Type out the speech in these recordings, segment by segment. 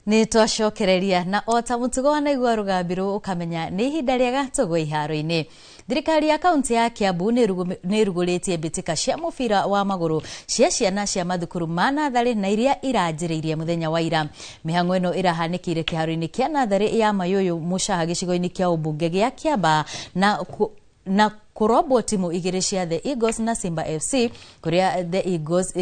Ni twacokereria na ota mutugo wa naigua rugambiru ukamenya ni ihinda riega tugwe iharo-ini. Thirikari ya kaunti ya Kiambu ni rugulitie mbitika cia mubira wa maguru cia ciana cia mathukuru ma nathari na iria iranjiriirie muthenya wa ira. Mihang'o ino irahanikire kiharo-ini kia nathari ya Mayuyu Mushaha gicigo-ini kia ubunge gia Kiamba na kurobwo timu igiri cia The Eagles na Simba FC kuria The Eagles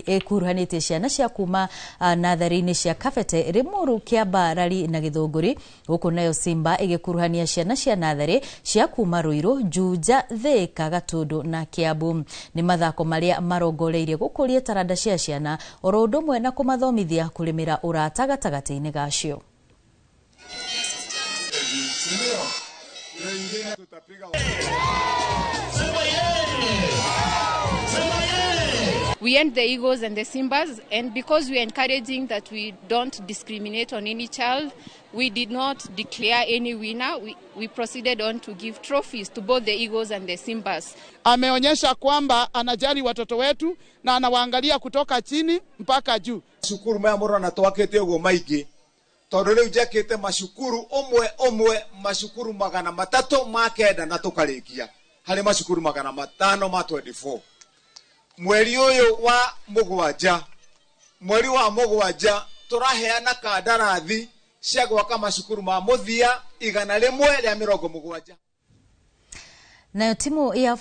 ekuruhanitie ciana cia kuma nathari-ini cia Kabete, Rimuru, Kiamba, Rari na Githunguri, huku nayo Simba igikuruhania ciana cia nathari cia kuma Ruiru, Juja, Thika, Gatundu na Kiambu. Ni mathako maria marongoreirie gukuria taranda cia ciana oro undu umwe na kumathomithia kurimira urata gatagati-ini gacio. We end the Eagles and the Simbas, and because we are encouraging that we don't discriminate on any child, we did not declare any winner. We proceeded on to give trophies to both the Eagles and the Simbas. Ameonyesha kwamba anajali watoto wetu na anawaangalia kutoka chini mpaka juu. Shukuru maya moro na twakete ugo maigi. Tondu riu njakite mashukuru omwe mashukuru 309 na tukarikia. Hari mashukuru 500 ma 24. Mweri uyu wa mugwanja turaheana kandarathi cia gwaka mashukuru ma muthia 170. Nayo timu ya